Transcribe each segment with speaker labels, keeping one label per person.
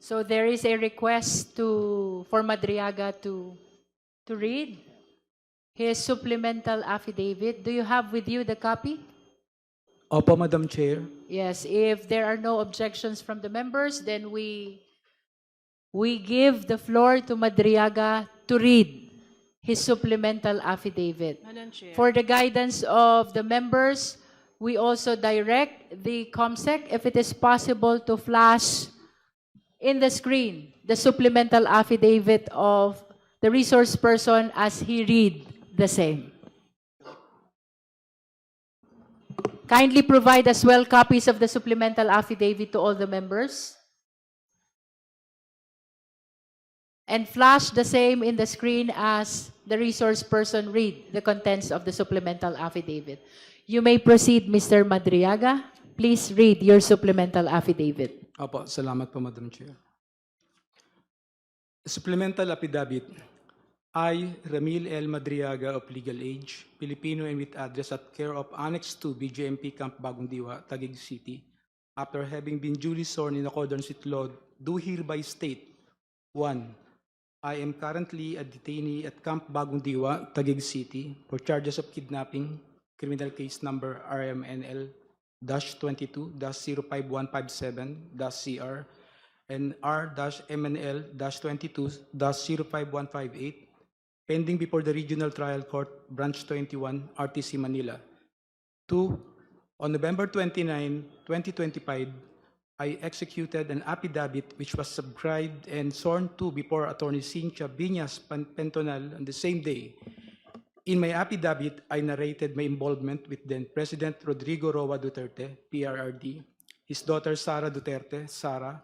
Speaker 1: So there is a request for Madriaga to read his supplemental affidavit. Do you have with you the copy?
Speaker 2: Opo, Madam Chair.
Speaker 1: Yes, if there are no objections from the members, then we give the floor to Madriaga to read his supplemental affidavit.
Speaker 3: Madam Chair.
Speaker 1: For the guidance of the members, we also direct the COMSEC, if it is possible, to flash in the screen the supplemental affidavit of the resource person as he read the same. Kindly provide as well copies of the supplemental affidavit to all the members. And flash the same in the screen as the resource person read the contents of the supplemental affidavit. You may proceed, Mr. Madriaga. Please read your supplemental affidavit.
Speaker 2: Opo, salamat po, Madam Chair. Supplemental affidavit. I, Ramil L. Madriaga of legal age, Filipino and with address at care of Annex 2, BGMP Camp Bagong Diwa, Taguig City, after having been duly sworn in accordance with law, do hereby state: 1. I am currently a detainee at Camp Bagong Diwa, Taguig City, for charges of kidnapping, criminal case number RMNL-22-05157-CR and R-MNL-22-05158, pending before the Regional Trial Court, Branch 21, RTC Manila. 2. On November 29, 2025, I executed an affidavit which was subscribed and sworn to before Attorney Cynthia Biñas Pentonal on the same day. In my affidavit, I narrated my involvement with then President Rodrigo Roa Duterte, PRRD, his daughter Sara Duterte, Sara,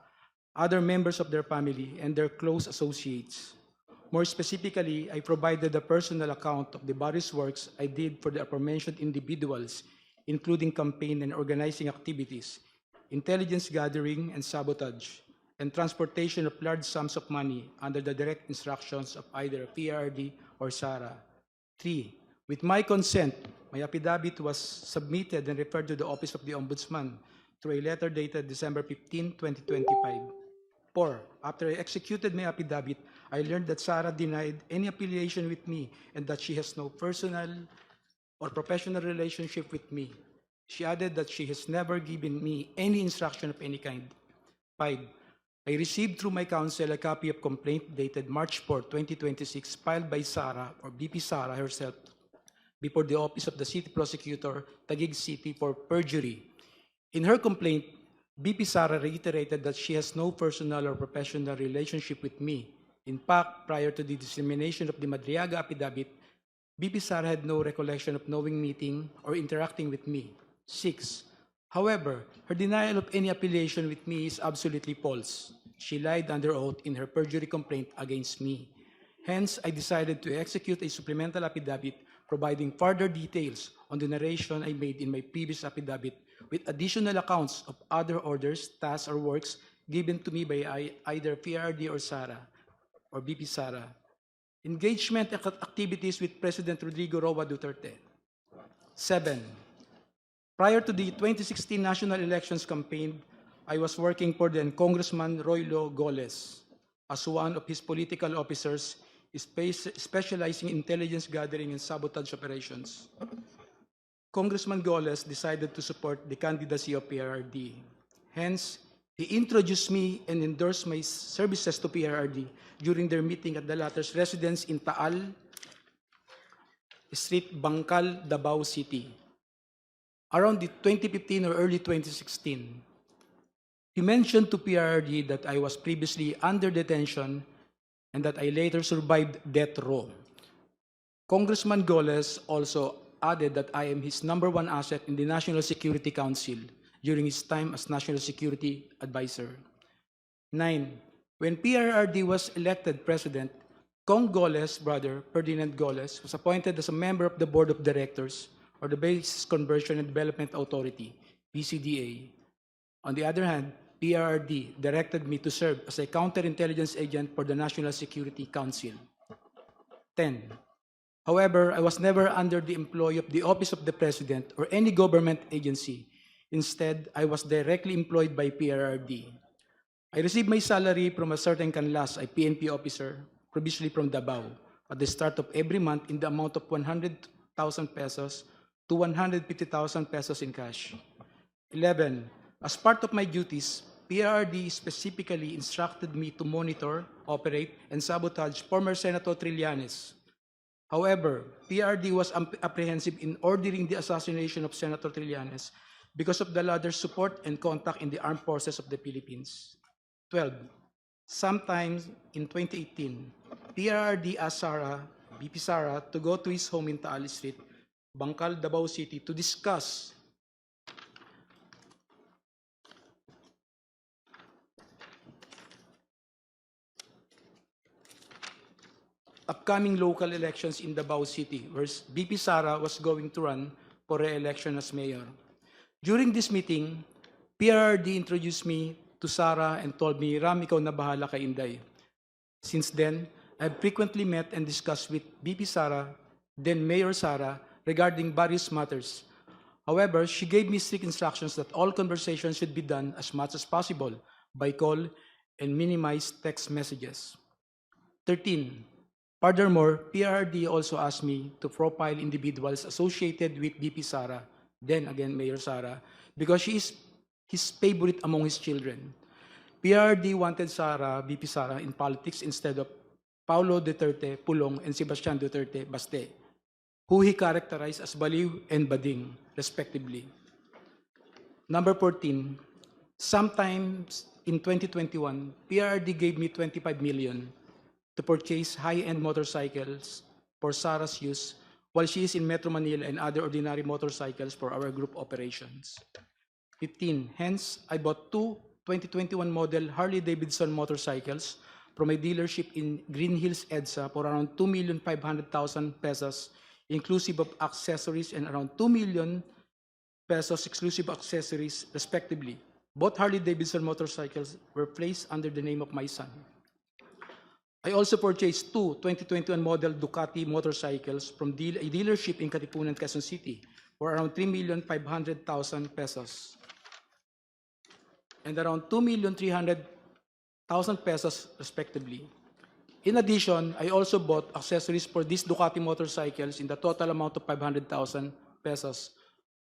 Speaker 2: other members of their family, and their close associates. More specifically, I provided a personal account of the various works I did for the aforementioned individuals, including campaign and organizing activities, intelligence gathering and sabotage, and transportation of large sums of money under the direct instructions of either PRD or SARA. 3. With my consent, my affidavit was submitted and referred to the Office of the Ombudsman through a letter dated December 15, 2025. 4. After I executed my affidavit, I learned that Sara denied any affiliation with me and that she has no personal or professional relationship with me. She added that she has never given me any instruction of any kind. 5. I received through my counsel a copy of complaint dated March 4, 2026, filed by Sara or BP Sara herself before the Office of the City Prosecutor, Taguig City, for perjury. In her complaint, BP Sara reiterated that she has no personal or professional relationship with me. In fact, prior to the dissemination of the Madriaga affidavit, BP Sara had no recollection of knowing, meeting, or interacting with me. 6. However, her denial of any affiliation with me is absolutely false. She lied under oath in her perjury complaint against me. Hence, I decided to execute a supplemental affidavit providing further details on the narration I made in my previous affidavit with additional accounts of other orders, tasks, or works given to me by either PRD or SARA or BP SARA. Engagement activities with President Rodrigo Roa Duterte. 7. Prior to the 2016 national elections campaign, I was working for then Congressman Roylo Goles as one of his political officers specializing in intelligence gathering and sabotage operations. Congressman Goles decided to support the candidacy of PRRD. Hence, he introduced me and endorsed my services to PRRD during their meeting at the latter's residence in Taal Street, Bangkal, Davao City, around the 2015 or early 2016. He mentioned to PRRD that I was previously under detention and that I later survived death row. Congressman Goles also added that I am his #1 asset in the National Security Council during his time as National Security Advisor. 9. When PRRD was elected president, Cong Goles' brother, Ferdinand Goles, was appointed as a member of the Board of Directors or the Basis Conversion and Development Authority, BCDA. On the other hand, PRRD directed me to serve as a counterintelligence agent for the National Security Council. 10. However, I was never under the employ of the Office of the President or any government agency. Instead, I was directly employed by PRRD. I received my salary from a certain canlas, a PNP officer, provisionally from Davao, at the start of every month in the amount of 100,000 pesos to 150,000 pesos in cash. 11. As part of my duties, PRD specifically instructed me to monitor, operate, and sabotage former Senator Trillanes. However, PRD was apprehensive in ordering the assassination of Senator Trillanes because of the latter's support and contact in the armed forces of the Philippines. 12. Sometime in 2018, PRD asked Sara, BP Sara, to go to his home in Taal Street, Bangkal, Davao City, to discuss upcoming local elections in Davao City, where BP Sara was going to run for re-election as mayor. During this meeting, PRD introduced me to Sara and told me, Ram, ikaw na bahala kay Inday. Since then, I've frequently met and discussed with BP Sara, then Mayor Sara, regarding various matters. However, she gave me strict instructions that all conversations should be done as much as possible by call and minimize text messages. 13. Furthermore, PRD also asked me to profile individuals associated with BP Sara, then again Mayor Sara, because she is his favorite among his children. PRD wanted Sara, BP Sara, in politics instead of Paulo Duterte Pulong and Sebastian Duterte Baste, who he characterized as baliw and bading, respectively. Number 14, sometimes in 2021, PRD gave me 25 million to purchase high-end motorcycles for Sara's use while she is in Metro Manila and other ordinary motorcycles for our group operations. 15. Hence, I bought two 2021 model Harley-Davidson motorcycles from a dealership in Green Hills, EDSA for around 2,500,000 pesos, inclusive of accessories, and around 2 million pesos exclusive accessories, respectively. Both Harley-Davidson motorcycles were placed under the name of my son. I also purchased two 2021 model Ducati motorcycles from a dealership in Katipunan, Quezon City for around 3,500,000 pesos and around 2,300,000 pesos respectively. In addition, I also bought accessories for these Ducati motorcycles in the total amount of 500,000 pesos.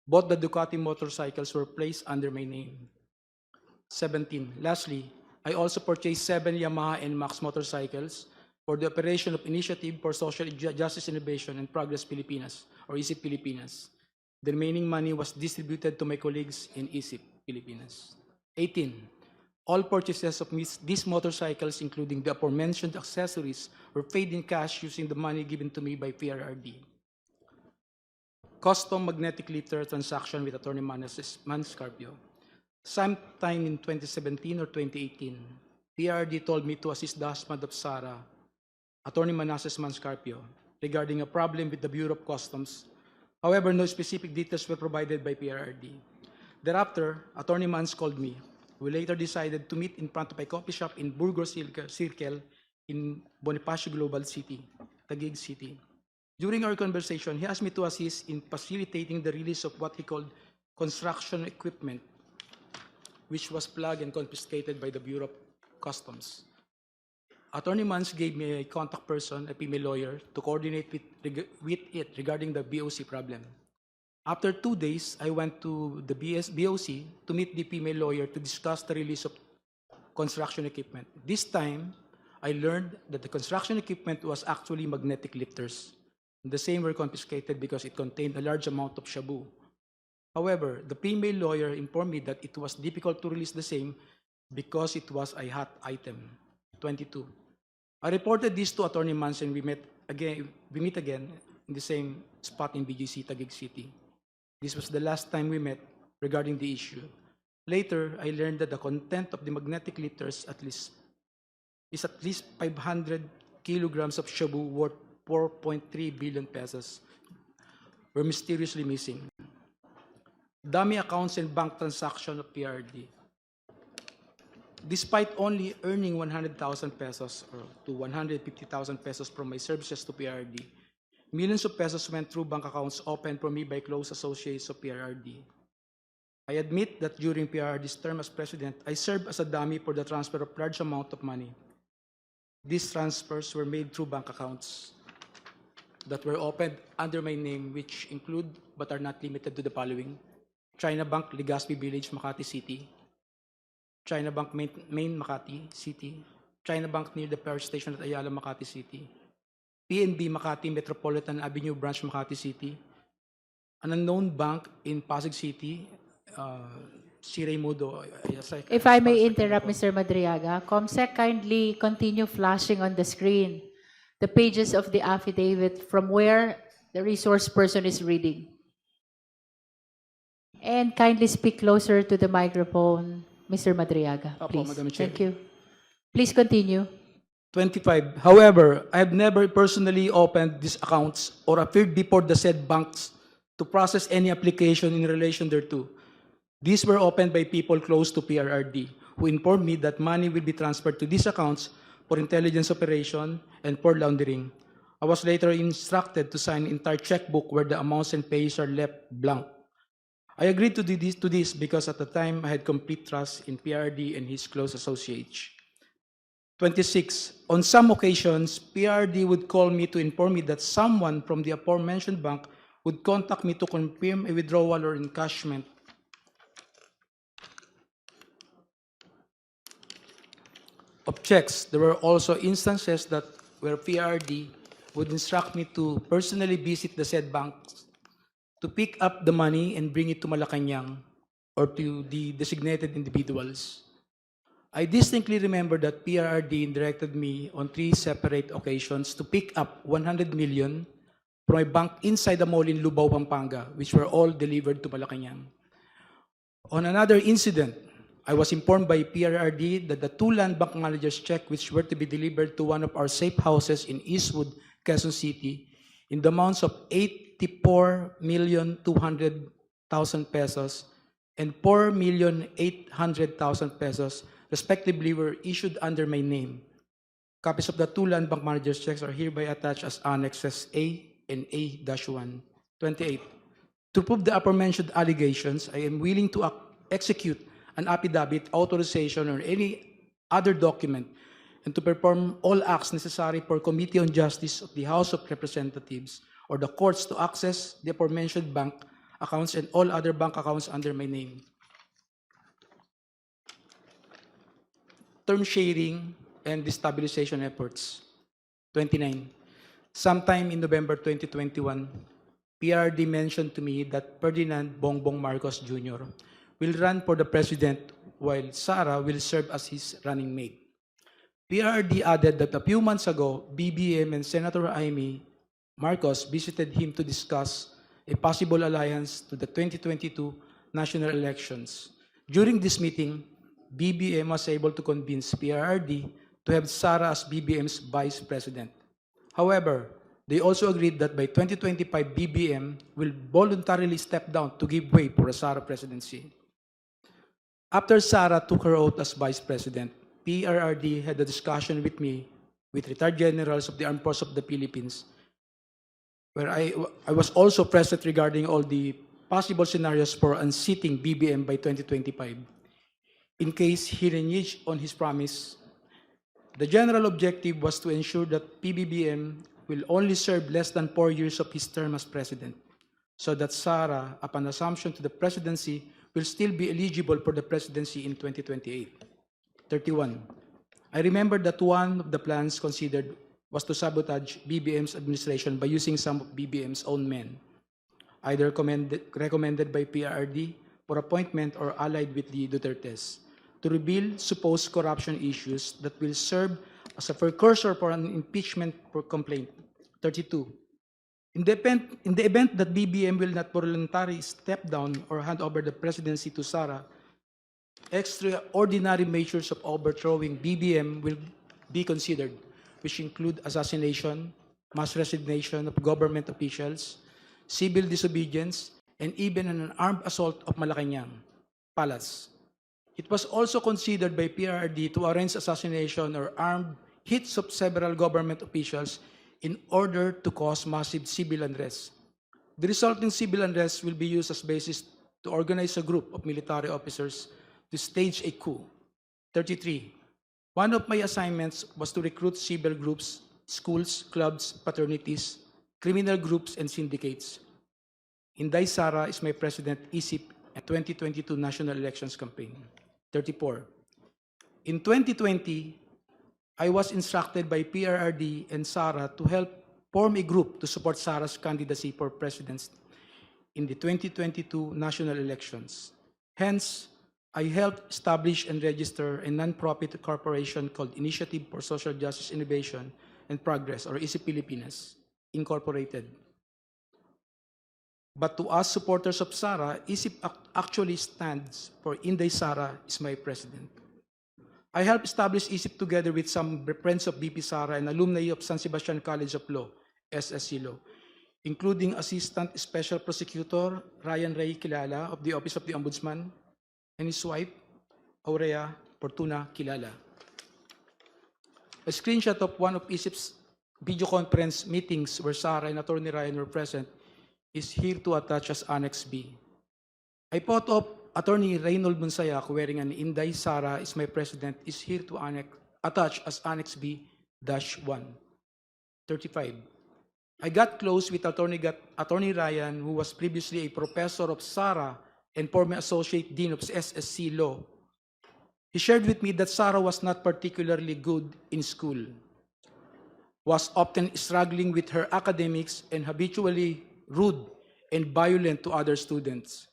Speaker 2: Both the Ducati motorcycles were placed under my name. 17. Lastly, I also purchased 7 Yamaha NMAX motorcycles for the operation of Initiative for Social Justice Innovation and Progress Pilipinas, or ISIP Pilipinas. The remaining money was distributed to my colleagues in ISIP Pilipinas. 18. All purchases of these motorcycles, including the aforementioned accessories, were paid in cash using the money given to me by PRRD. Custom magnetic lifter transaction with Attorney Manscarpio. Sometime in 2017 or 2018, PRD told me to assist the husband of Sara, Attorney Manasseh Manscarpio, regarding a problem with the Bureau of Customs. However, no specific details were provided by PRRD. Thereafter, Attorney Mans called me. We later decided to meet in front of a coffee shop in Burgos Circle in Bonifacio Global City, Taguig City. During our conversation, he asked me to assist in facilitating the release of what he called construction equipment, which was plugged and confiscated by the Bureau of Customs. Attorney Mans gave me a contact person, a female lawyer, to coordinate with it regarding the BOC problem. After 2 days, I went to the BOC to meet the female lawyer to discuss the release of construction equipment. This time, I learned that the construction equipment was actually magnetic lifters. The same were confiscated because it contained a large amount of shabu. However, the female lawyer informed me that it was difficult to release the same because it was a hot item. 22. I reported this to Attorney Mans and we meet again in the same spot in BGC, Taguig City. This was the last time we met regarding the issue. Later, I learned that the content of the magnetic lifters is at least 500 kilograms of shabu worth 4.3 billion pesos were mysteriously missing. Dummy accounts and bank transactions of PRD. Despite only earning 100,000 pesos or to 150,000 pesos from my services to PRD, millions of pesos went through bank accounts opened for me by close associates of PRD. I admit that during PRRD's term as president, I served as a dummy for the transfer of large amount of money. These transfers were made through bank accounts that were opened under my name, which include but are not limited to the following: China Bank, Legazpi Village, Makati City; China Bank, Main Makati City; China Bank near the power station at Ayala, Makati City; PNB Makati Metropolitan Avenue Branch, Makati City; an unknown bank in Pasig City, C. Raimundo.
Speaker 1: If I may interrupt, Mr. Madriaga, COMSEC, kindly continue flashing on the screen the pages of the affidavit from where the resource person is reading. And kindly speak closer to the microphone, Mr. Madriaga,
Speaker 2: Apo,
Speaker 1: please.
Speaker 2: Madam Chair.
Speaker 1: Thank you. Please continue.
Speaker 2: 25. However, I have never personally opened these accounts or appeared before the said banks to process any application in relation thereto. These were opened by people close to PRRD, who informed me that money will be transferred to these accounts for intelligence operation and for laundering. I was later instructed to sign an entire checkbook where the amounts and pays are left blank. I agreed to this because at the time I had complete trust in PRRD and his close associates. 26. On some occasions, PRD would call me to inform me that someone from the aforementioned bank would contact me to confirm a withdrawal or encashment of checks. There were also instances that where PRD would instruct me to personally visit the said banks to pick up the money and bring it to Malacanang or to the designated individuals. I distinctly remember that PRRD directed me on 3 separate occasions to pick up 100 million from a bank inside the mall in Lubao, Pampanga, which were all delivered to Malacanang. On another incident, I was informed by PRRD that the 2 land bank managers' check which were to be delivered to one of our safe houses in Eastwood, Quezon City, in the amounts of 84,200,000 pesos and 4,800,000 pesos, respectively, were issued under my name. Copies of the 2 land bank managers' checks are hereby attached as annexes A and A-1. 28. To prove the aforementioned allegations, I am willing to execute an affidavit, authorization, or any other document, and to perform all acts necessary for Committee on Justice of the House of Representatives or the courts to access the aforementioned bank accounts and all other bank accounts under my name. Term sharing and destabilization efforts. 29. Sometime in November 2021, PRD mentioned to me that Ferdinand Bongbong Marcos Jr. will run for the president while Sara will serve as his running mate. PRD added that a few months ago, BBM and Senator Amy Marcos visited him to discuss a possible alliance to the 2022 national elections. During this meeting, BBM was able to convince PRRD to have Sara as BBM's vice president. However, they also agreed that by 2025, BBM will voluntarily step down to give way for a Sara presidency. After Sara took her oath as vice president, PRRD had a discussion with me, with retired generals of the Armed Forces of the Philippines, where I was also present regarding all the possible scenarios for unseating BBM by 2025. In case he reneged on his promise, the general objective was to ensure that PBBM will only serve less than 4 years of his term as president, so that Sara, upon assumption to the presidency, will still be eligible for the presidency in 2028. 31. I remember that one of the plans considered was to sabotage BBM's administration by using some of BBM's own men, either recommended by PRRD for appointment or allied with the Dutertes, to reveal supposed corruption issues that will serve as a precursor for an impeachment complaint. 32. In the event that BBM will not voluntarily step down or hand over the presidency to Sara, extraordinary measures of overthrowing BBM will be considered, which include assassination, mass resignation of government officials, civil disobedience, and even an armed assault of Malacanang Palace. It was also considered by PRRD to arrange assassination or armed hits of several government officials in order to cause massive civil unrest. The resulting civil unrest will be used as basis to organize a group of military officers to stage a coup. 33. One of my assignments was to recruit civil groups, schools, clubs, fraternities, criminal groups, and syndicates. Inday Sara is my president, ISIP, at 2022 national elections campaign. 34. In 2020, I was instructed by PRRD and Sara to help form a group to support Sara's candidacy for president in the 2022 national elections. Hence, I helped establish and register a nonprofit corporation called Initiative for Social Justice Innovation and Progress, or ISIP Pilipinas, Incorporated. But to us supporters of Sara, ISIP actually stands for Inday Sara is my president. I helped establish ISIP together with some friends of BP Sara and alumni of San Sebastian College of Law, SSC Law, including Assistant Special Prosecutor Ryan Ray Kilala of the Office of the Ombudsman and his wife, Aurea Fortuna Kilala. A screenshot of one of ISIP's video conference meetings where Sara and Attorney Ryan were present is here to attach as Annex B. A photo of Attorney Reynold Monsayac wearing an Inday Sara is my president is here to attach as Annex B-1. 35. I got close with Attorney Ryan, who was previously a professor of Sara and former associate dean of SSC Law. He shared with me that Sara was not particularly good in school, was often struggling with her academics and habitually rude and violent to other students.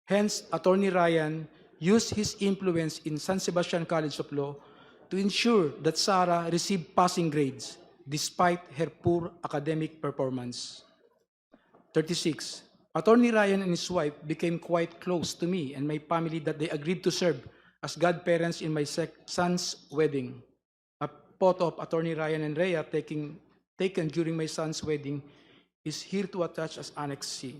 Speaker 2: Hence, Attorney Ryan used his influence in San Sebastian College of Law to ensure that Sara received passing grades despite her poor academic performance. 36. Attorney Ryan and his wife became quite close to me and my family that they agreed to serve as godparents in my son's wedding. A photo of Attorney Ryan and Rhea taken during my son's wedding is here to attach as Annex C.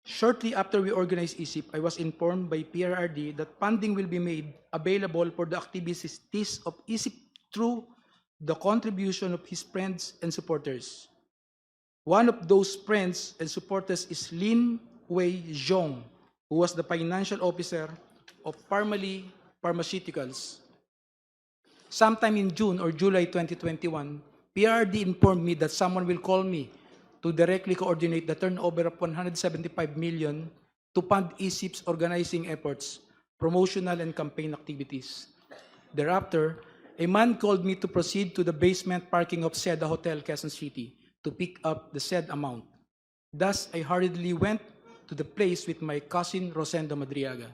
Speaker 2: Shortly after we organized ISIP, I was informed by PRRD that funding will be made available for the activities of ISIP through the contribution of his friends and supporters. One of those friends and supporters is Lin Wei Zhong, who was the financial officer of Parmalee Pharmaceuticals. Sometime in June or July 2021, PRRD informed me that someone will call me to directly coordinate the turnover of 175 million to fund ISIP's organizing efforts, promotional and campaign activities. Thereafter, a man called me to proceed to the basement parking of Seda Hotel, Quezon City, to pick up the said amount. Thus, I hurriedly went to the place with my cousin Rosendo Madriaga.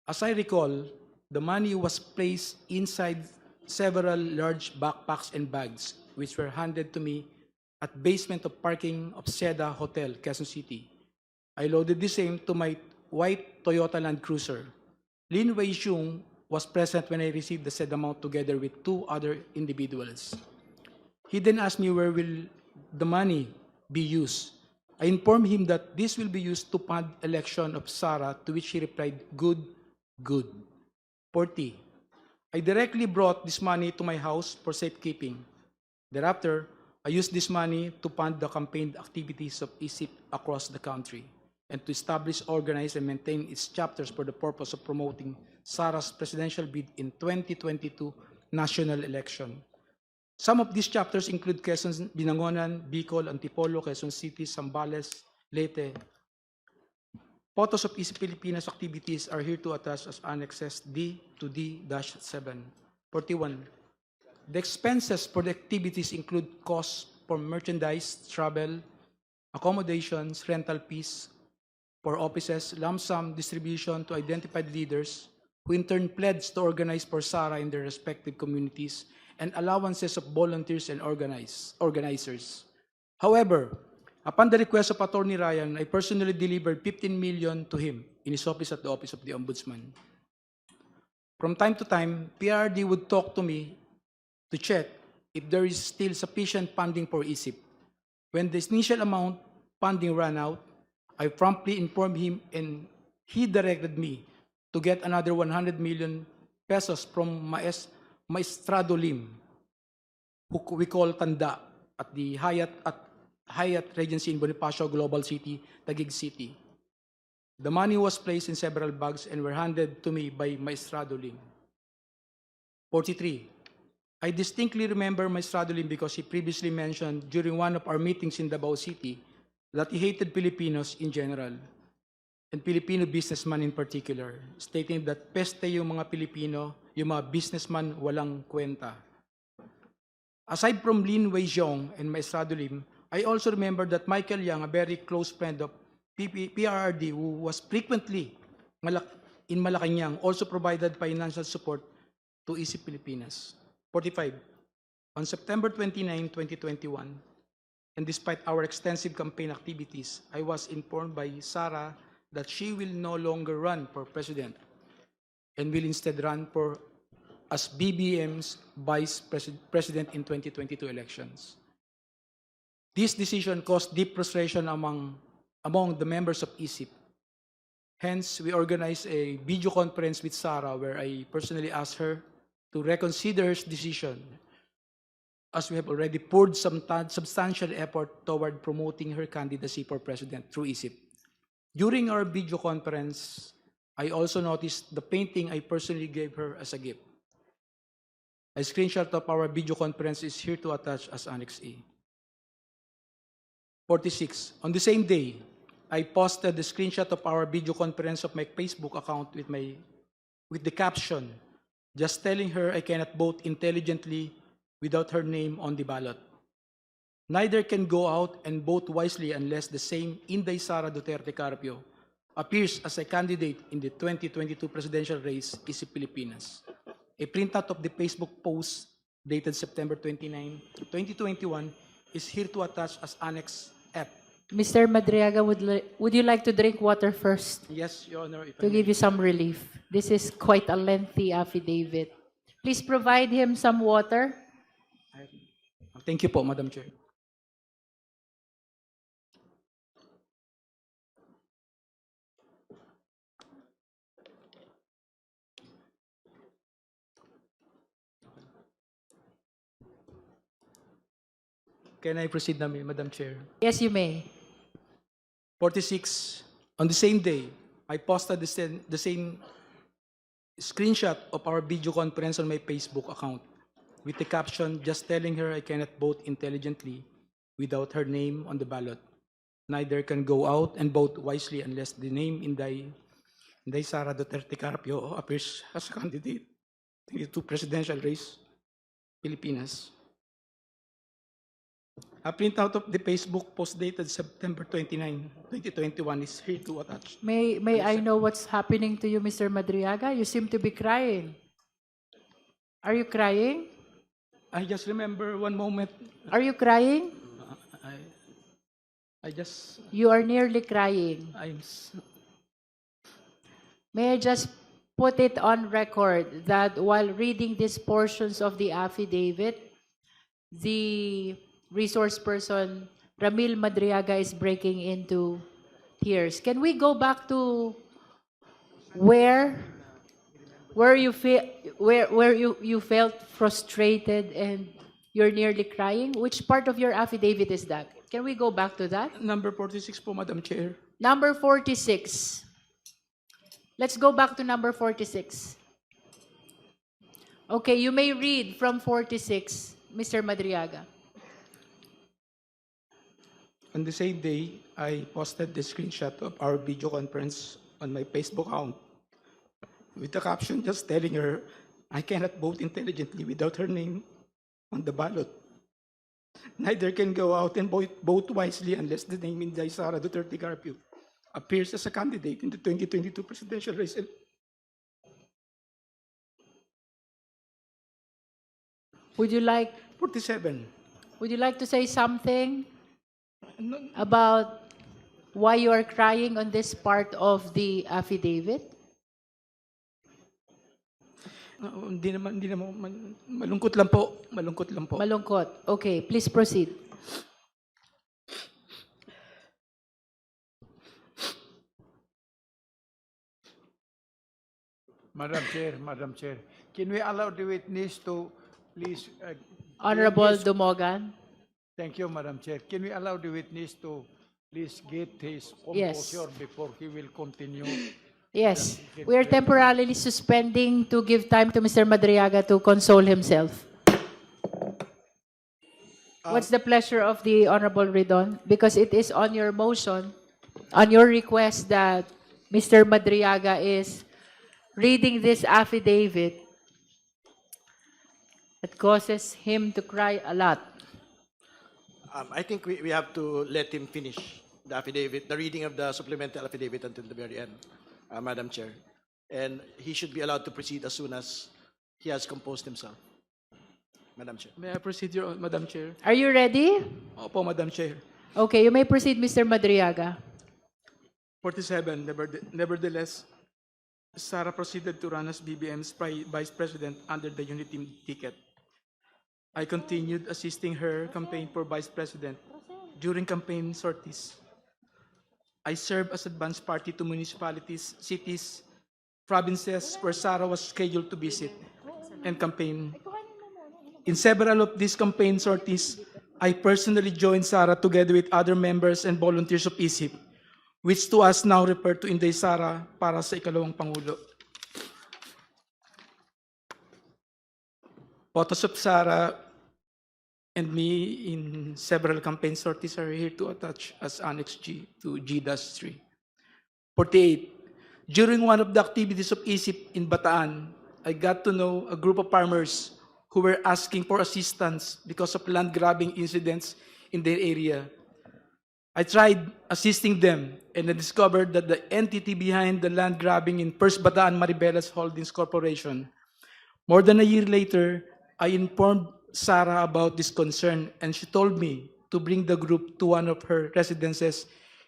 Speaker 2: As I recall, the money was placed inside several large backpacks and bags, which were handed to me at basement of parking of Seda Hotel, Quezon City. I loaded the same to my white Toyota Land Cruiser. Lin Wei Xiong was present when I received the said amount together with two other individuals. He then asked me where will the money be used. I informed him that this will be used to fund election of Sara, to which he replied, good, good. 40. I directly brought this money to my house for safekeeping. Thereafter, I used this money to fund the campaign activities of ISIP across the country and to establish, organize, and maintain its chapters for the purpose of promoting Sara's presidential bid in 2022 national election. Some of these chapters include Quezon, Binangonan, Bicol, Antipolo, Quezon City, Zambales, Leyte. Photos of ISIP Pilipinas activities are here to attach as annexes D to D-7. 41. The expenses for the activities include costs for merchandise, travel, accommodations, rental fees for offices, lump sum distribution to identified leaders who in turn pledged to organize for Sara in their respective communities, and allowances of volunteers and organizers. However, upon the request of Attorney Ryan, I personally delivered 15 million to him in his office at the Office of the Ombudsman. From time to time, PRD would talk to me to check if there is still sufficient funding for ISIP. When the initial amount funding ran out, I promptly informed him and he directed me to get another 100 million pesos from Maestrado Lim, who we call Tanda, at the Hyatt Regency in Bonifacio Global City, Taguig City. The money was placed in several bags and were handed to me by Maestrado Lim. 43. I distinctly remember Maestrado Lim because he previously mentioned during one of our meetings in Davao City that he hated Filipinos in general and Filipino businessmen in particular, stating that peste yung mga Pilipino, yung mga businessman walang kwenta. Aside from Lin Weijong and Maestrado Lim, I also remember that Michael Yang, a very close friend of PRRD who was frequently in Malacanang, also provided financial support to ISIP Pilipinas. 45. On September 29, 2021, and despite our extensive campaign activities, I was informed by Sara that she will no longer run for president and will instead run for as BBM's vice president in 2022 elections. This decision caused deep frustration among the members of ISIP. Hence, we organized a video conference with Sara where I personally asked her to reconsider her decision, as we have already poured some substantial effort toward promoting her candidacy for president through ISIP. During our video conference, I also noticed the painting I personally gave her as a gift. A screenshot of our video conference is here to attach as Annex A. 46. On the same day, I posted the screenshot of our video conference of my Facebook account with the caption, just telling her I cannot vote intelligently without her name on the ballot. Neither can go out and vote wisely unless the same Inday Sara Duterte Carpio appears as a candidate in the 2022 presidential race, ISIP Pilipinas. A printout of the Facebook post dated September 29, 2021 is here to attach as Annex F.
Speaker 1: Mr. Madriaga, would you like to drink water first
Speaker 2: Yes, Your Honor. If I
Speaker 1: to
Speaker 2: may.
Speaker 1: give you some relief? This is quite a lengthy affidavit. Please provide him some water.
Speaker 2: Thank you po, Madam Chair. Can I proceed na, Madam Chair?
Speaker 1: Yes, you may.
Speaker 2: 46. On the same day, I posted the same screenshot of our video conference on my Facebook account with the caption, just telling her I cannot vote intelligently without her name on the ballot. Neither can go out and vote wisely unless the name Inday Sara Duterte Carpio appears as a candidate in the 2 presidential race, Pilipinas. A printout of the Facebook post dated September 29, 2021 is here to attach.
Speaker 1: May I know what's happening to you, Mr. Madriaga? You seem to be crying. Are you crying?
Speaker 2: I just remember one moment.
Speaker 1: Are you crying?
Speaker 2: I just,
Speaker 1: You are nearly crying. May I just put it on record that while reading these portions of the affidavit, the resource person, Ramil Madriaga, is breaking into tears. Can we go back to where you felt frustrated and you're nearly crying? Which part of your affidavit is that? Can we go back to that?
Speaker 2: number 46 po, Madam Chair.
Speaker 1: Number 46. Let's go back to number 46. Okay, you may read from 46, Mr. Madriaga.
Speaker 2: On the same day, I posted the screenshot of our video conference on my Facebook account with the caption just telling her I cannot vote intelligently without her name on the ballot. Neither can go out and vote wisely unless the name Inday Sara Duterte Carpio appears as a candidate in the 2022 presidential race. 47.
Speaker 1: Would you like to say something about why you are crying on this part of the affidavit?
Speaker 2: Hindi naman, malungkot lang po.
Speaker 1: Malungkot. Okay, please proceed.
Speaker 3: Madam Chair, can we allow the witness to please...
Speaker 1: Honorable
Speaker 3: yes,
Speaker 1: Dumogan.
Speaker 3: thank you, Madam Chair. Can we allow the witness to please get his
Speaker 1: Yes.
Speaker 3: composure before he will continue.
Speaker 1: Yes, we are temporarily suspending to give time to Mr. Madriaga to console himself. What's the pleasure of the Honorable Ridon? Because it is on your motion, on your request that Mr. Madriaga is reading this affidavit that causes him to cry a lot.
Speaker 4: I think we have to let him finish the affidavit, the reading of the supplemental affidavit until the very end, Madam Chair. And he should be allowed to proceed as soon as he has composed himself. Madam Chair.
Speaker 2: May I proceed, Madam Chair?
Speaker 1: Are you ready?
Speaker 2: Opo, Madam Chair.
Speaker 1: Okay, you may proceed, Mr. Madriaga.
Speaker 2: 47, nevertheless, Sara proceeded to run as BBM's vice president under the unity ticket. I continued assisting her campaign for vice president during campaign sorties. I served as advance party to municipalities, cities, provinces where Sara was scheduled to visit and campaign. In several of these campaign sorties, I personally joined Sara together with other members and volunteers of ISIP, which to us now refer to Inday Sara para sa ikalawang Pangulo. Photos of Sara and me in several campaign sorties are here to attach as Annex G to G-3. 48. During one of the activities of ISIP in Bataan, I got to know a group of farmers who were asking for assistance because of land grabbing incidents in their area. I tried assisting them and I discovered that the entity behind the land grabbing in First Bataan Maribelas Holdings Corporation. More than a year later, I informed Sara about this concern and she told me to bring the group to one of her residences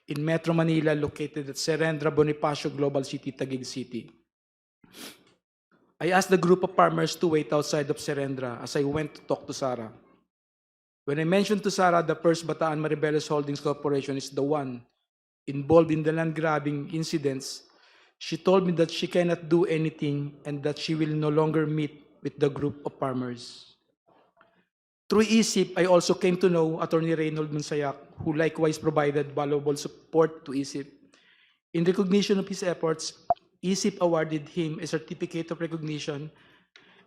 Speaker 2: in Metro Manila located at Serendra Bonifacio Global City, Taguig City. I asked the group of farmers to wait outside of Serendra as I went to talk to Sara. When I mentioned to Sara the First Bataan Maribelas Holdings Corporation is the one involved in the land grabbing incidents, she told me that she cannot do anything and that she will no longer meet with the group of farmers. Through ISIP, I also came to know Attorney Reynold Monsayak, who likewise provided valuable support to ISIP. In recognition of his efforts, ISIP awarded him a certificate of recognition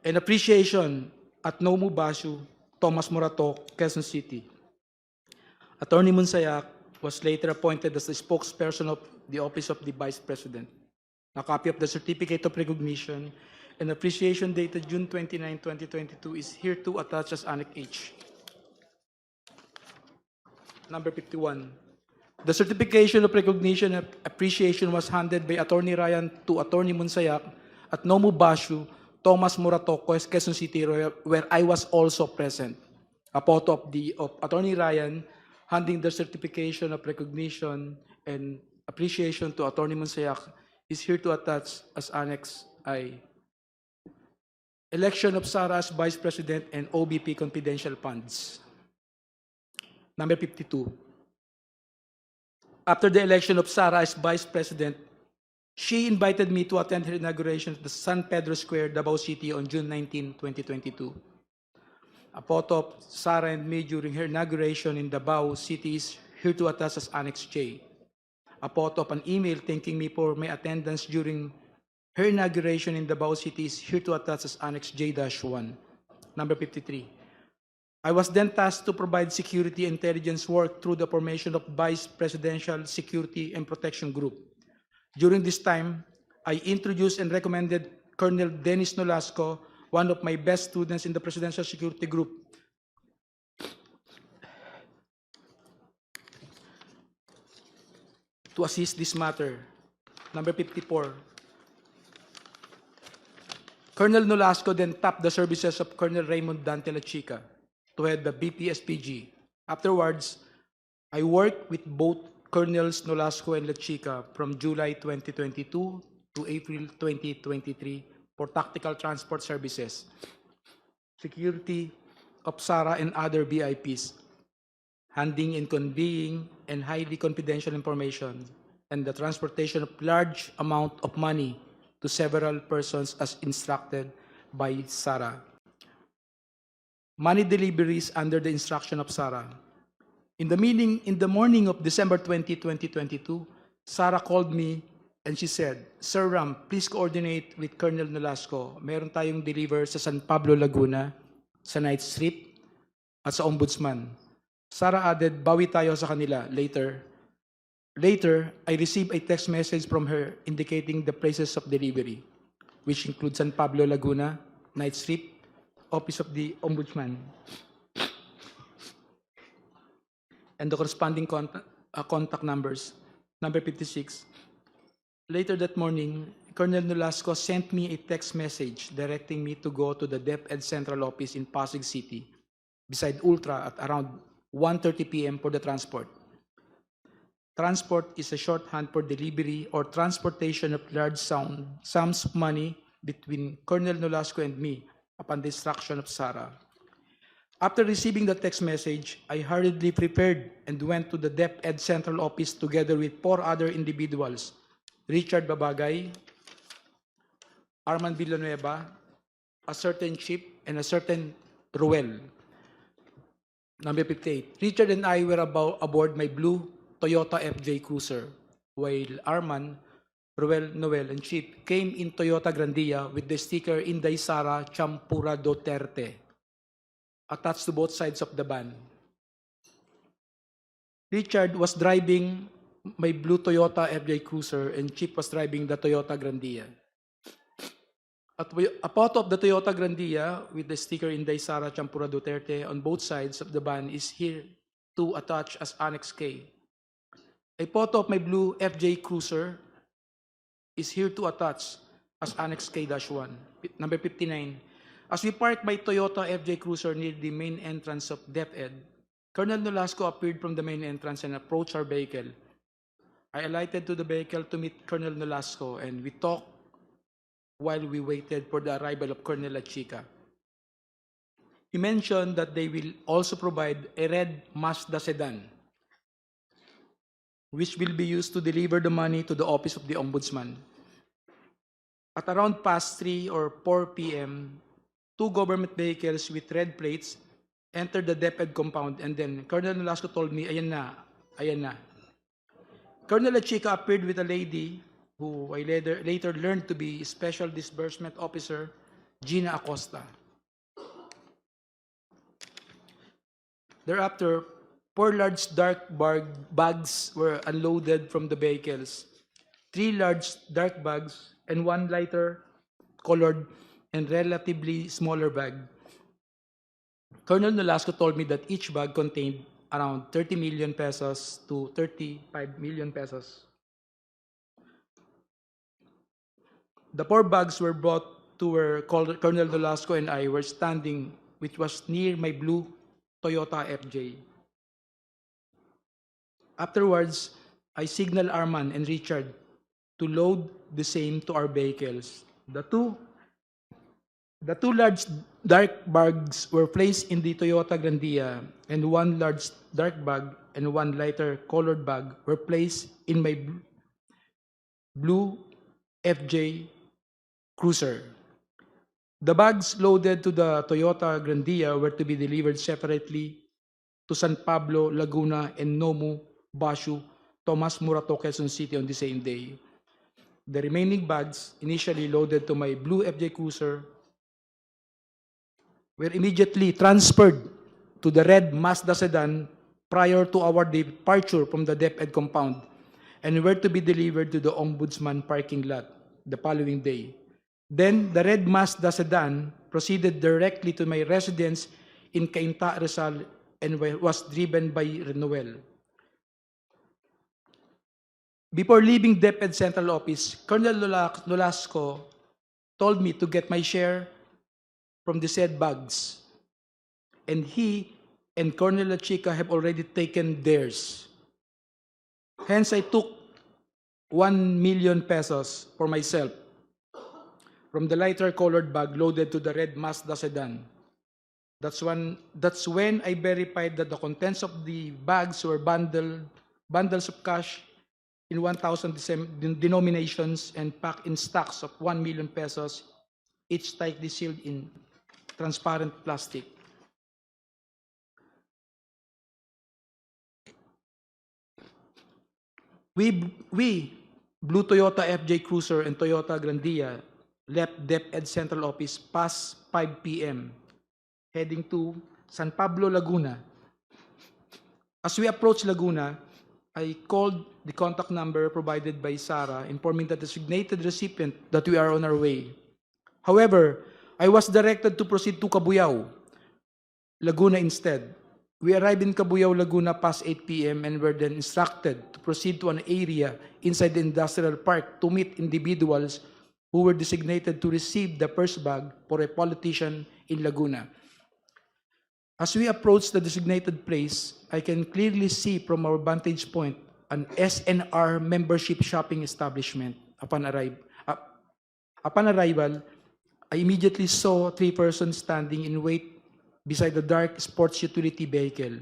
Speaker 2: and appreciation at Nomu Bashu, Thomas Morato, Quezon City. Attorney Monsayak was later appointed as the spokesperson of the Office of the Vice President. A copy of the certificate of recognition and appreciation dated June 29, 2022 is here to attach as Annex H. Number 51. The certification of recognition and appreciation was handed by Attorney Ryan to Attorney Monsayak at Nomu Bashu, Thomas Morato, Quezon City, where I was also present. A photo of Attorney Ryan handing the certification of recognition and appreciation to Attorney Monsayak is here to attach as Annex I. Election of Sara as Vice President and OBP confidential funds. Number 52. After the election of Sara as Vice President, she invited me to attend her inauguration at the San Pedro Square, Davao City on June 19, 2022. A photo of Sara and me during her inauguration in Davao City is here to attach as Annex J. A photo of an email thanking me for my attendance during her inauguration in Davao City is here to attach as Annex J-1. Number 53. I was then tasked to provide security intelligence work through the formation of Vice Presidential Security and Protection Group. During this time, I introduced and recommended Colonel Dennis Nolasco, one of my best students in the Presidential Security Group, to assist this matter. Number 54. Colonel Nolasco then tapped the services of Colonel Raymond Dante La Chica to head the BPSPG. Afterwards, I worked with both Colonels Nolasco and La Chica from July 2022 to April 2023 for tactical transport services, security of Sara and other VIPs, handing and conveying and highly confidential information, and the transportation of large amount of money to several persons as instructed by Sara. Money deliveries under the instruction of Sara. In the morning of December 20, 2022, Sarah called me and she said, Sir Ram, please coordinate with Colonel Nolasco. Meron tayong deliver sa San Pablo, Laguna, sa night strip, at sa Ombudsman. Sarah added, bawi tayo sa kanila later. Later, I received a text message from her indicating the places of delivery, which include San Pablo, Laguna, night strip, office of the Ombudsman, and the corresponding contact numbers. Number 56. Later that morning, Colonel Nolasco sent me a text message directing me to go to the DepEd Central Office in Pasig City, beside Ultra, at around 1:30 p.m. for the transport. Transport is a shorthand for delivery or transportation of large sums of money between Colonel Nolasco and me upon the instruction of Sarah. After receiving the text message, I hurriedly prepared and went to the DepEd Central Office together with 4 other individuals, Richard Babagay, Arman Villanueva, a certain Chip, and a certain Ruel. Number 58. Richard and I were aboard my blue Toyota FJ Cruiser, while Arman, Ruel, Noel, and Chip came in Toyota Grandia with the sticker Inday Sara Champura Duterte attached to both sides of the van. Richard was driving my blue Toyota FJ Cruiser and Chip was driving the Toyota Grandia. A photo of the Toyota Grandia with the sticker Inday Sara Champura Duterte on both sides of the van is here to attach as Annex K. A photo of my blue FJ Cruiser is here to attach as Annex K-1. Number 59. As we parked my Toyota FJ Cruiser near the main entrance of DepEd, Colonel Nolasco appeared from the main entrance and approached our vehicle. I alighted to the vehicle to meet Colonel Nolasco, and we talked while we waited for the arrival of Colonel Lachica. He mentioned that they will also provide a red Mazda sedan, which will be used to deliver the money to the office of the Ombudsman. At around past 3 or 4 p.m., 2 government vehicles with red plates entered the DepEd compound, and then Colonel Nolasco told me, ayan na, ayan na. Colonel Lachica appeared with a lady who I later learned to be Special Disbursement Officer Gina Acosta. Thereafter, 4 large dark bags were unloaded from the vehicles. 3 large dark bags and 1 lighter colored and relatively smaller bag. Colonel Nolasco told me that each bag contained around 30 million pesos to 35 million pesos. The 4 bags were brought to where Colonel Nolasco and I were standing, which was near my blue Toyota FJ. Afterwards, I signaled Arman and Richard to load the same to our vehicles. The two large dark bags were placed in the Toyota Grandia, and 1 large dark bag and 1 lighter colored bag were placed in my blue FJ Cruiser. The bags loaded to the Toyota Grandia were to be delivered separately to San Pablo, Laguna, and Nomu, Bashu, Tomas Morato, Quezon City on the same day. The remaining bags, initially loaded to my blue FJ Cruiser, were immediately transferred to the red Mazda sedan prior to our departure from the DepEd compound and were to be delivered to the Ombudsman parking lot the following day. Then, the red Mazda sedan proceeded directly to my residence in Cainta, Rizal, and was driven by Noel. Before leaving DepEd Central Office, Colonel Nolasco told me to get my share from the said bags, and he and Colonel Lachica have already taken theirs. Hence, I took 1 million pesos for myself from the lighter colored bag loaded to the red Mazda sedan. That's when I verified that the contents of the bags were bundles of cash in 1,000 denominations and packed in stacks of 1 million pesos, each tightly sealed in transparent plastic. We, Blue Toyota FJ Cruiser and Toyota Grandia, left DepEd Central Office past 5 p.m., heading to San Pablo, Laguna. As we approached Laguna, I called the contact number provided by Sarah, informing the designated recipient that we are on our way. However, I was directed to proceed to Cabuyao, Laguna instead. We arrived in Cabuyao, Laguna past 8 p.m. and were then instructed to proceed to an area inside the industrial park to meet individuals who were designated to receive the first bag for a politician in Laguna. As we approach the designated place, I can clearly see from our vantage point an SNR membership shopping establishment. Upon arrival, I immediately saw 3 persons standing in wait beside the dark sports utility vehicle.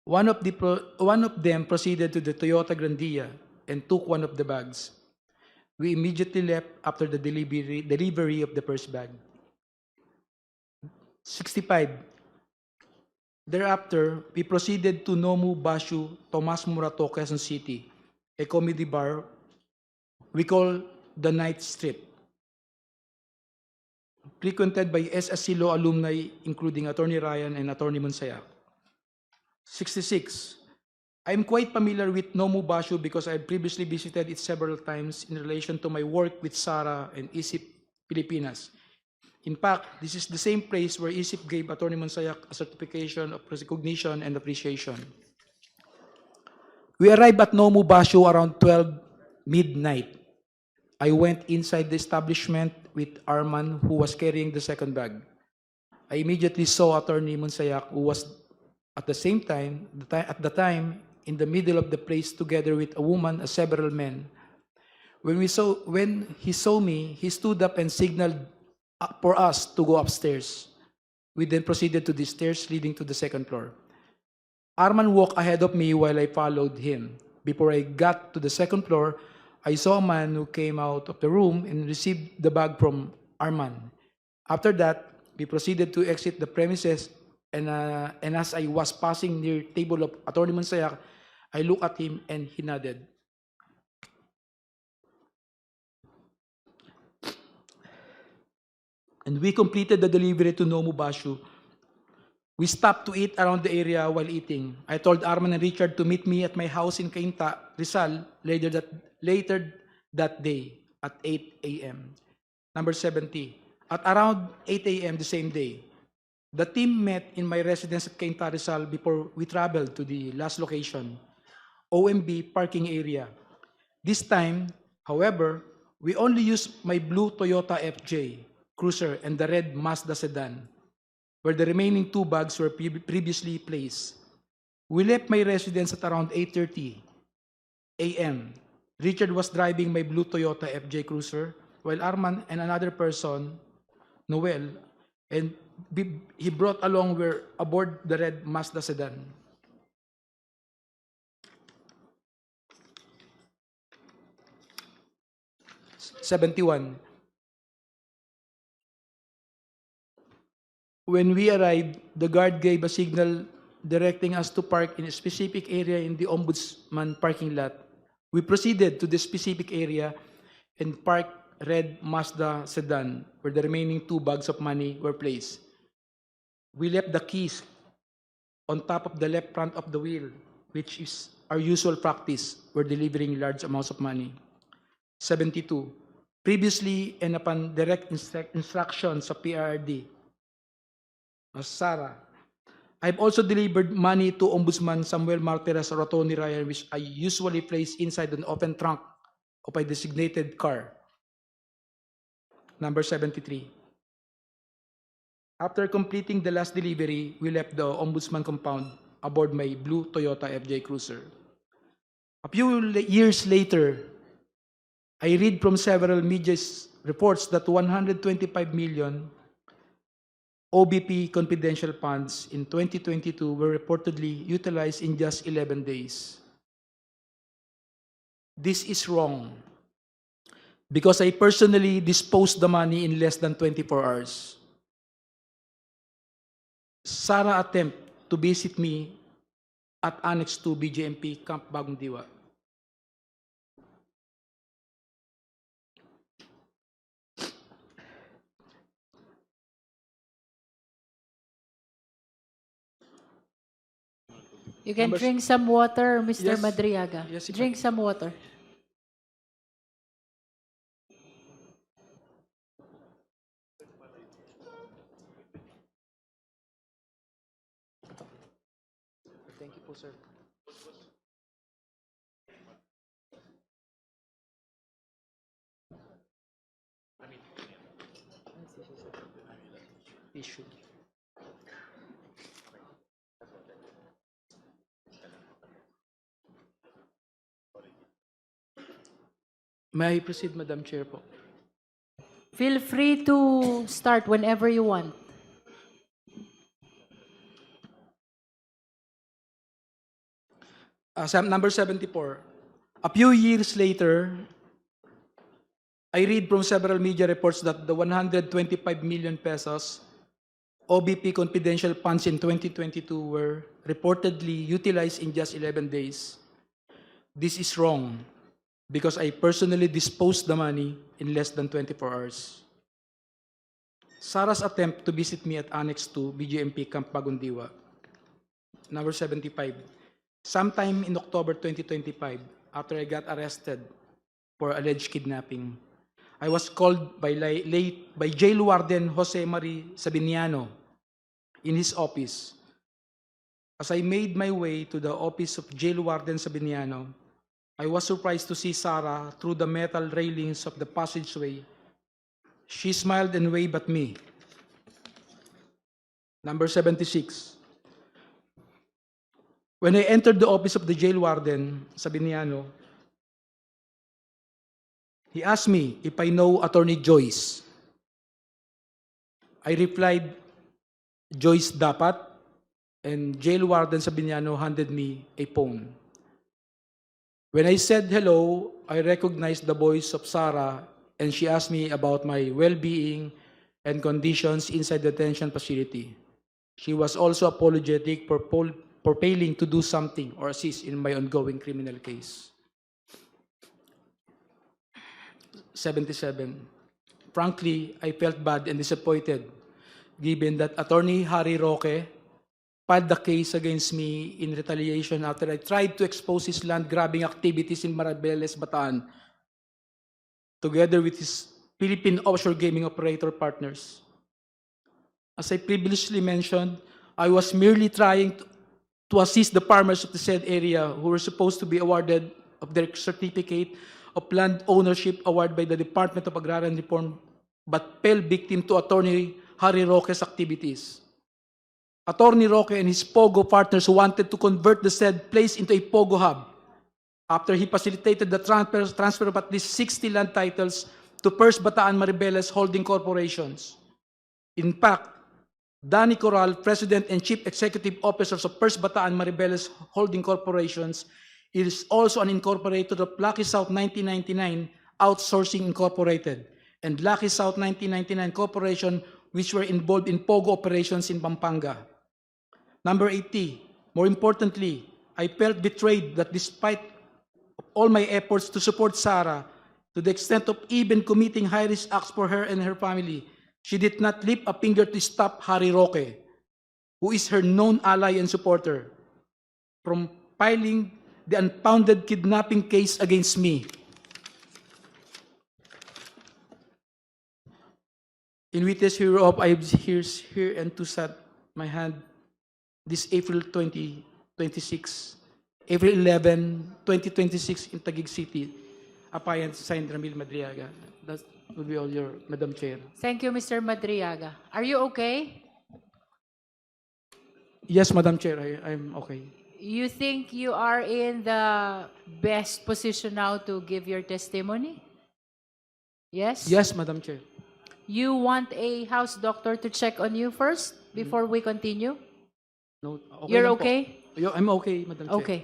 Speaker 2: One of them proceeded to the Toyota Grandia and took one of the bags. We immediately left after the delivery of the first bag. 65. Thereafter, we proceeded to Nomu Bashu, Tomas Morato, Quezon City, a comedy bar we call the Night Strip, frequented by SSC Law alumni including Attorney Ryan and Attorney Monsayak. 66. I'm quite familiar with Nomu Bashu because I previously visited it several times in relation to my work with Sara and ISIP Pilipinas. In fact, this is the same place where ISIP gave Attorney Monsayak a certification of recognition and appreciation. We arrived at Nomu Bashu around 12 midnight. I went inside the establishment with Arman, who was carrying the second bag. I immediately saw Attorney Monsayak, who was at the same time, in the middle of the place together with a woman and several men. When he saw me, he stood up and signaled for us to go upstairs. We then proceeded to the stairs leading to the second floor. Arman walked ahead of me while I followed him. Before I got to the second floor, I saw a man who came out of the room and received the bag from Arman. After that, we proceeded to exit the premises, and as I was passing near the table of Attorney Monsayak, I looked at him and he nodded. And we completed the delivery to Nomu Bashu. We stopped to eat around the area while eating. I told Arman and Richard to meet me at my house in Cainta, Rizal, later that day at 8 a.m. Number 70. At around 8 a.m. the same day, the team met in my residence at Cainta, Rizal before we traveled to the last location, OMB parking area. This time, however, we only used my blue Toyota FJ Cruiser and the red Mazda sedan, where the remaining 2 bags were previously placed. We left my residence at around 8:30 a.m. Richard was driving my blue Toyota FJ Cruiser, while Arman and another person, Noel, and he brought along were aboard the red Mazda sedan. '71. When we arrived, the guard gave a signal directing us to park in a specific area in the Ombudsman parking lot. We proceeded to the specific area and parked red Mazda sedan, where the remaining 2 bags of money were placed. We left the keys on top of the left front of the wheel, which is our usual practice when delivering large amounts of money. 72. Previously and upon direct instructions of PRD, Sarah, I've also delivered money to Ombudsman Samuel Martires or Attorney Ryan, which I usually place inside an open trunk of a designated car. Number 73. After completing the last delivery, we left the Ombudsman compound aboard my blue Toyota FJ Cruiser. A few years later, I read from several media reports that 125 million OBP confidential funds in 2022 were reportedly utilized in just 11 days. This is wrong because I personally disposed the money in less than 24 hours. Sarah attempted to visit me at Annex 2 BJMP Camp Bagong Diwa.
Speaker 1: You can
Speaker 2: Numbers-
Speaker 1: drink some water, Mr.
Speaker 2: Yes.
Speaker 1: Madriaga.
Speaker 2: Yes, if I-
Speaker 1: Drink some water.
Speaker 2: Thank you po, sir. Issue. May I proceed, Madam Chair po?
Speaker 1: Feel free to start whenever you want.
Speaker 2: Number 74. A few years later, I read from several media reports that the 125 million pesos OBP confidential funds in 2022 were reportedly utilized in just 11 days. This is wrong because I personally disposed the money in less than 24 hours. Sarah's attempt to visit me at Annex 2, BGMP Camp Bagundiwa. Number 75. Sometime in October 2025, after I got arrested for alleged kidnapping, I was called by Jail Warden Jose Marie Sabiniano in his office. As I made my way to the office of Jail Warden Sabiniano, I was surprised to see Sarah through the metal railings of the passageway. She smiled and waved at me. Number 76. When I entered the office of the jail warden, Sabiniano, he asked me if I know Attorney Joyce. I replied, Joyce dapat, and jail warden Sabiniano handed me a phone. When I said hello, I recognized the voice of Sarah, and she asked me about my well-being and conditions inside the detention facility. She was also apologetic for failing to do something or assist in my ongoing criminal case. 77. Frankly, I felt bad and disappointed given that Attorney Harry Roque filed the case against me in retaliation after I tried to expose his land-grabbing activities in Maribeles, Bataan, together with his Philippine offshore gaming operator partners. As I previously mentioned, I was merely trying to assist the farmers of the said area who were supposed to be awarded of their certificate of land ownership awarded by the Department of Agrarian Reform, but fell victim to Attorney Harry Roque's activities. Attorney Roque and his POGO partners wanted to convert the said place into a POGO hub after he facilitated the transfer of at least 60 land titles to First Bataan Maribeles holding corporations. In fact, Danny Corral, President and Chief Executive Officers of First Bataan Maribeles Holding Corporations, is also an incorporator of Lucky South 1999 Outsourcing Incorporated and Lucky South 1999 Corporation, which were involved in POGO operations in Pampanga. Number 80, more importantly, I felt betrayed that despite all my efforts to support Sarah, to the extent of even committing high-risk acts for her and her family, she did not lift a finger to stop Harry Roque, who is her known ally and supporter, from filing the unfounded kidnapping case against me. In witness hereof, I have here and to set my hand this April 2026, April 11, 2026 in Taguig City, Apayans, signed Ramil Madriaga. That will be all your, Madam Chair.
Speaker 1: Thank you, Mr. Madriaga. Are you okay?
Speaker 2: Yes, Madam Chair, I'm okay.
Speaker 1: You think you are in the best position now to give your testimony? Yes?
Speaker 2: Yes, Madam Chair.
Speaker 1: You want a house doctor to check on you first before we continue?
Speaker 2: No, okay
Speaker 1: You're
Speaker 2: lang po.
Speaker 1: okay?
Speaker 2: I'm okay, Madam Chair.
Speaker 1: Okay.